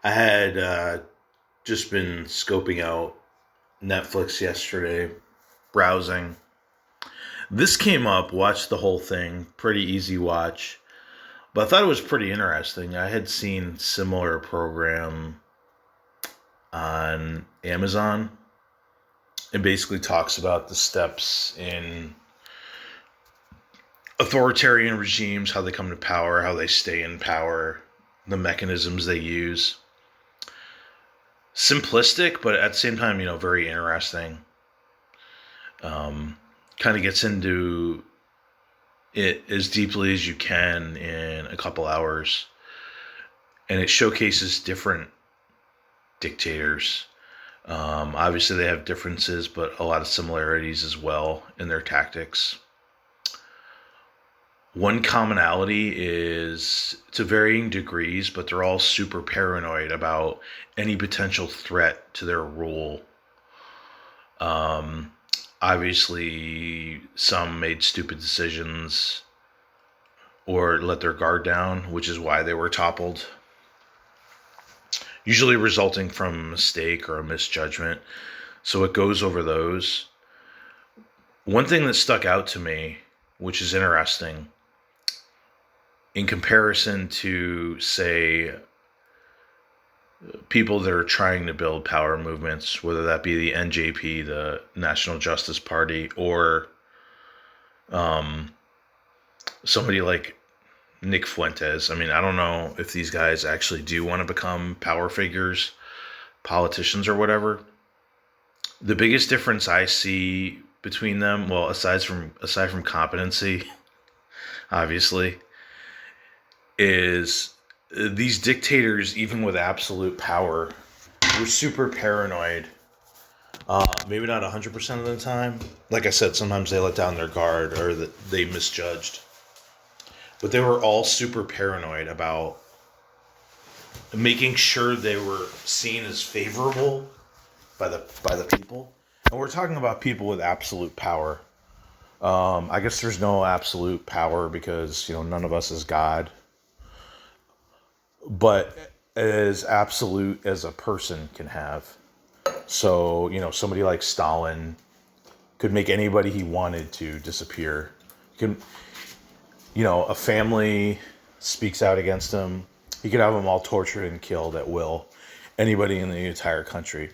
I had just been scoping out Netflix yesterday, browsing. This came up, watched the whole thing, pretty easy watch, but I thought it was pretty interesting. I had seen similar program on Amazon. It basically talks about the steps in authoritarian regimes, how they come to power, how they stay in power, the mechanisms they use. Simplistic, but at the same time, very interesting. Um, Kind of gets into it as deeply as you can in a couple hours, and it showcases different dictators. Obviously, they have differences, but a lot of similarities as well in their tactics. One commonality is to varying degrees, but they're all super paranoid about any potential threat to their rule. Um, Obviously, some made stupid decisions or let their guard down, which is why they were toppled, usually resulting from a mistake or a misjudgment. So it goes over those. One thing that stuck out to me, which is interesting, in comparison to, say, people that are trying to build power movements, whether that be the NJP, the National Justice Party, or um, somebody like Nick Fuentes. I mean, I don't know if these guys actually do want to become power figures, politicians, or whatever. The biggest difference I see between them, well, aside from competency, obviously, is these dictators, even with absolute power, were super paranoid. Maybe not 100% of the time. Like I said, sometimes they let down their guard or that they misjudged. But they were all super paranoid about making sure they were seen as favorable by the people. And we're talking about people with absolute power. I guess there's no absolute power because none of us is God, but as absolute as a person can have. So somebody like Stalin could make anybody he wanted to disappear. A family speaks out against him, he could have them all tortured and killed at will. Anybody in the entire country.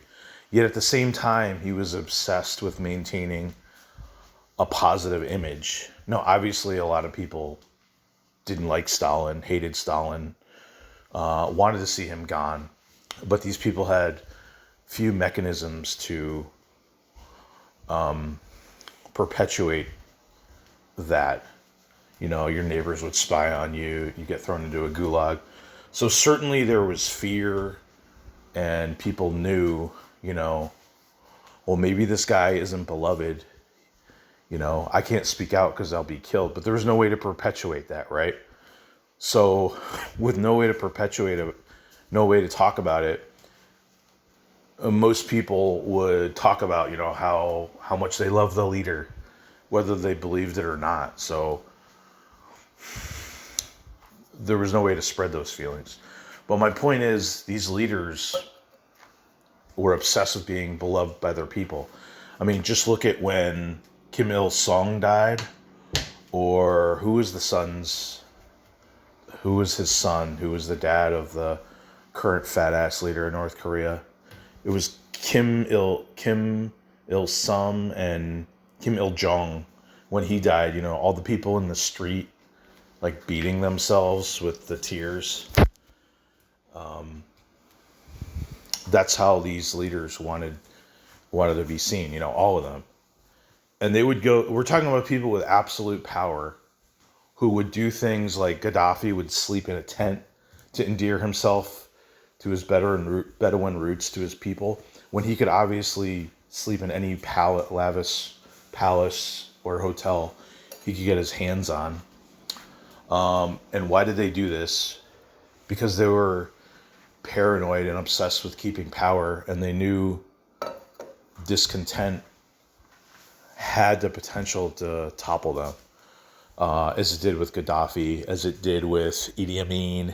Yet at the same time, he was obsessed with maintaining a positive image. No, obviously, a lot of people didn't like Stalin, hated Stalin, wanted to see him gone. But these people had few mechanisms to perpetuate that. Your neighbors would spy on you, you get thrown into a gulag. So certainly there was fear, and people knew, well, maybe this guy isn't beloved. I can't speak out because I'll be killed. But there was no way to perpetuate that, right? So with no way to perpetuate it, no way to talk about it, most people would talk about, how much they love the leader, whether they believed it or not. So there was no way to spread those feelings. But my point is, these leaders were obsessed with being beloved by their people. I mean, just look at when Kim Il-sung died, or who was his son, who was the dad of the current fat ass leader in North Korea. It was Kim Il-sung and Kim Il-jong. When he died, all the people in the street, like, beating themselves with the tears. That's how these leaders wanted to be seen, all of them. And they would go, we're talking about people with absolute power who would do things like Gaddafi would sleep in a tent to endear himself to his Bedouin roots, to his people, when he could obviously sleep in any lavish palace or hotel he could get his hands on. And why did they do this? Because they were paranoid and obsessed with keeping power, and they knew discontent had the potential to topple them, as it did with Gaddafi, as it did with Idi Amin.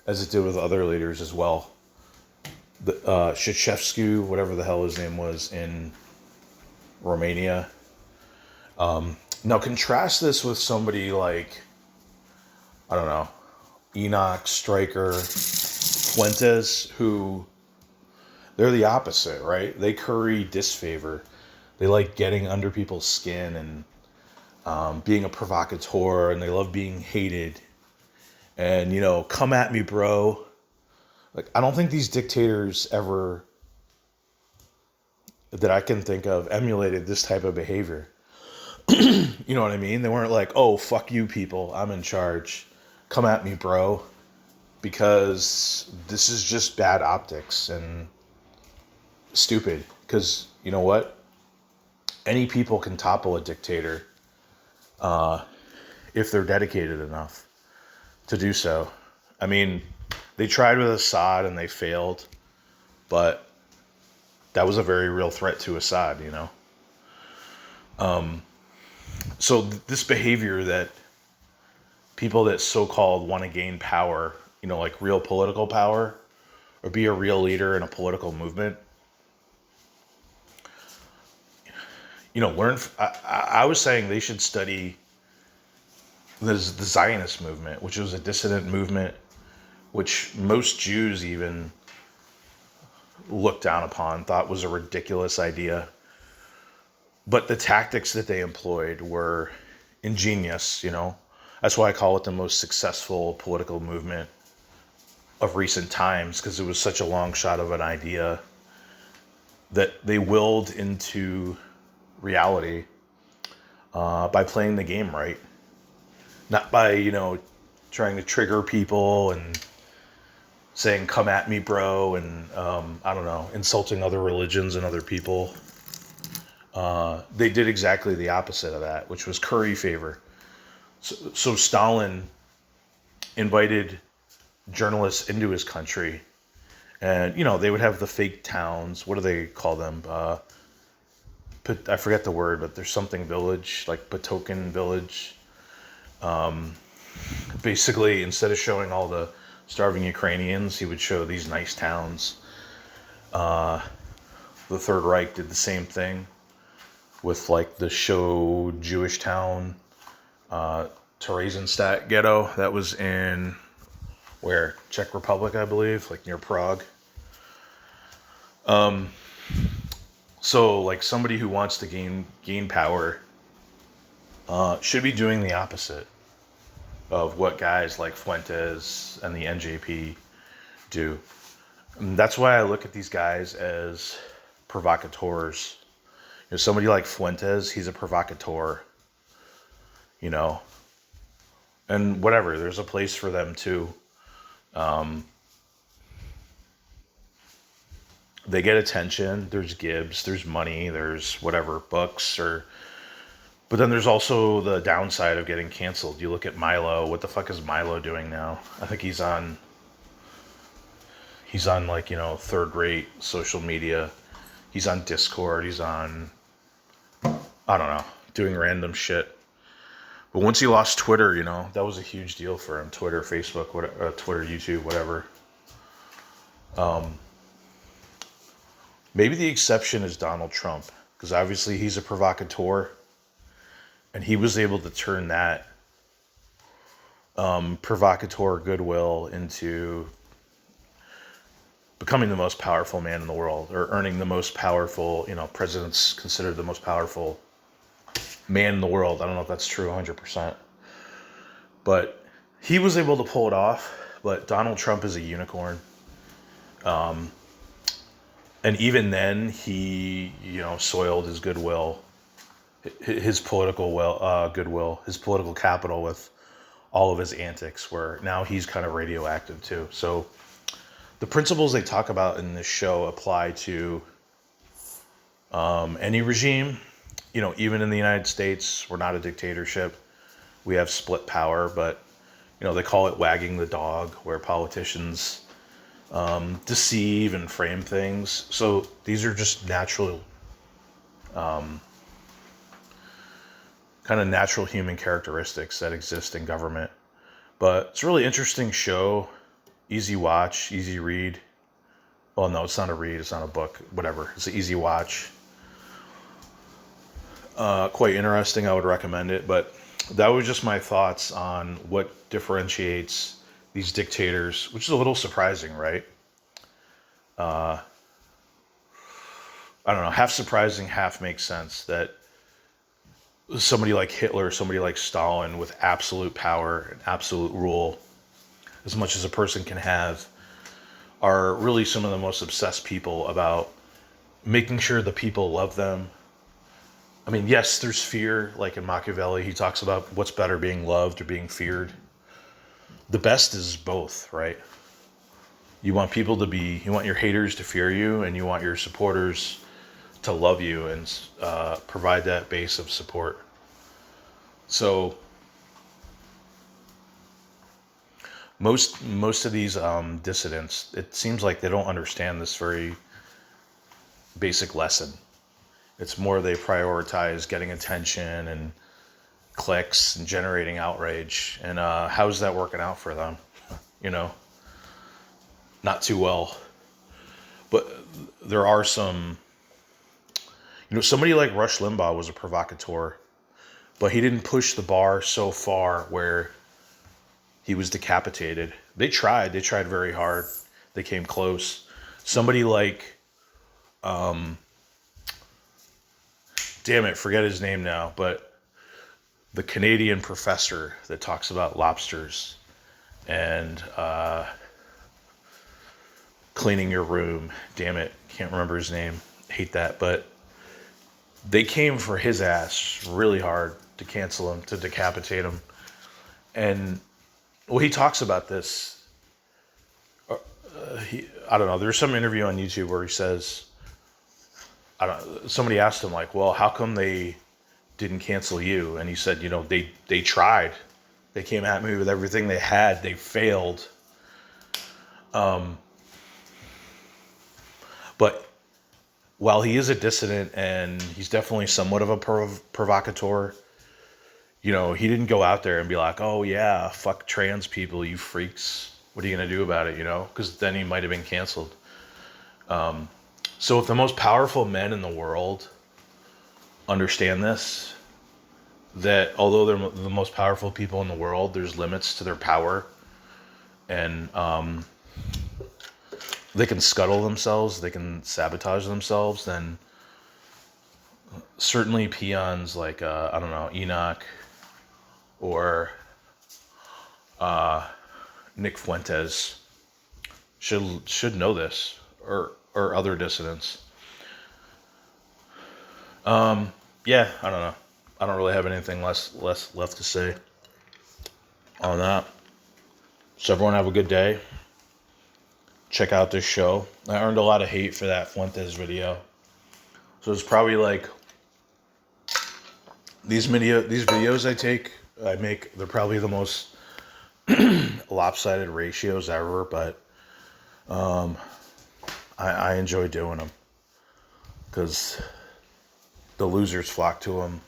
as it did with other leaders as well. The Ceausescu, whatever the hell his name was, in Romania. Now contrast this with somebody like, I don't know, Enoch, Stryker, Fuentes, who they're the opposite, right? They curry disfavor. They like getting under people's skin and being a provocateur, and they love being hated. And, come at me, bro. Like, I don't think these dictators ever, that I can think of, emulated this type of behavior. You know what I mean? They weren't like, oh, fuck you people, I'm in charge. Come at me, bro. Because this is just bad optics and stupid. Because, you know what? Any people can topple a dictator if they're dedicated enough to do so. I mean, they tried with Assad and they failed, but that was a very real threat to Assad, So this behavior that people that so-called want to gain power, like real political power, or be a real leader in a political movement, learn. I was saying they should study the Zionist movement, which was a dissident movement, which most Jews even looked down upon, thought was a ridiculous idea. But the tactics that they employed were ingenious, That's why I call it the most successful political movement of recent times, because it was such a long shot of an idea that they willed into reality by playing the game right. Not by, trying to trigger people and saying, come at me, bro, and, I don't know, insulting other religions and other people. They did exactly the opposite of that, which was curry favor. So Stalin invited journalists into his country, and, they would have the fake towns. What do they call them? I forget the word, but there's something village, like Potokin village. Basically, instead of showing all the starving Ukrainians, he would show these nice towns. The Third Reich did the same thing with like the show Jewish town, Theresienstadt ghetto. That was in where? Czech Republic, I believe, like near Prague. So like somebody who wants to gain power should be doing the opposite of what guys like Fuentes and the NJP do. And that's why I look at these guys as provocateurs. Somebody like Fuentes, he's a provocateur, and whatever, there's a place for them too. They get attention, there's gibs, there's money, there's whatever, books, but then there's also the downside of getting canceled. You look at Milo. What the fuck is Milo doing now? I think he's on like, third rate social media. He's on Discord. He's on, I don't know, doing random shit. But once he lost Twitter, that was a huge deal for him. Twitter, Facebook, Twitter, YouTube, whatever. Maybe the exception is Donald Trump, because obviously he's a provocateur. And he was able to turn that provocateur goodwill into becoming the most powerful man in the world, or earning the most powerful, president's considered the most powerful man in the world. I don't know if that's true 100%. But he was able to pull it off. But Donald Trump is a unicorn. And even then, he, soiled his goodwill. His political goodwill, his political capital with all of his antics, where now he's kind of radioactive too. So the principles they talk about in this show apply to any regime. Even in the United States, we're not a dictatorship. We have split power, but they call it wagging the dog, where politicians deceive and frame things. So these are just natural kind of natural human characteristics that exist in government. But it's a really interesting show. easy watch, easy read. Well, no, it's not a read. It's not a book. Whatever. It's an easy watch. Quite interesting. I would recommend it. But that was just my thoughts on what differentiates these dictators, which is a little surprising, right? I don't know. Half surprising, half makes sense that somebody like Hitler, somebody like Stalin with absolute power and absolute rule, as much as a person can have, are really some of the most obsessed people about making sure the people love them. I mean, yes, there's fear, like in Machiavelli, he talks about what's better, being loved or being feared. The best is both, right? You want you want your haters to fear you, and you want your supporters to love you and provide that base of support. So most of these dissidents, it seems like they don't understand this very basic lesson. It's more they prioritize getting attention and clicks and generating outrage. And how's that working out for them? You know, not too well. But there are some, somebody like Rush Limbaugh was a provocateur, but he didn't push the bar so far where he was decapitated. They tried very hard. They came close. Somebody like, damn it, forget his name now, but the Canadian professor that talks about lobsters and cleaning your room. Damn it, can't remember his name. Hate that, but they came for his ass really hard to cancel him, to decapitate him. And well, he talks about this. I don't know. There's some interview on YouTube where he says, somebody asked him like, well, how come they didn't cancel you? And he said, they tried. They came at me with everything they had. They failed. But while he is a dissident and he's definitely somewhat of a provocateur, he didn't go out there and be like, oh yeah, fuck trans people, you freaks. What are you going to do about it, Because then he might have been canceled. So if the most powerful men in the world understand this, that although they're the most powerful people in the world, there's limits to their power, and they can scuttle themselves, they can sabotage themselves, then certainly peons like, Enoch or Nick Fuentes should know this, or other dissidents. Yeah, I don't know. I don't really have anything less left to say on that. So everyone have a good day. Check out this show. I earned a lot of hate for that Fuentes video. So it's probably like these videos I make, they're probably the most lopsided ratios ever, but I enjoy doing them because the losers flock to them.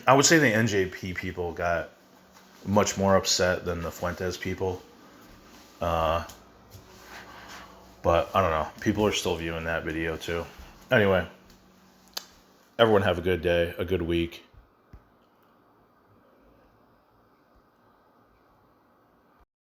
I would say the NJP people got much more upset than the Fuentes people. But I don't know. People are still viewing that video too. Anyway, everyone have a good day, a good week.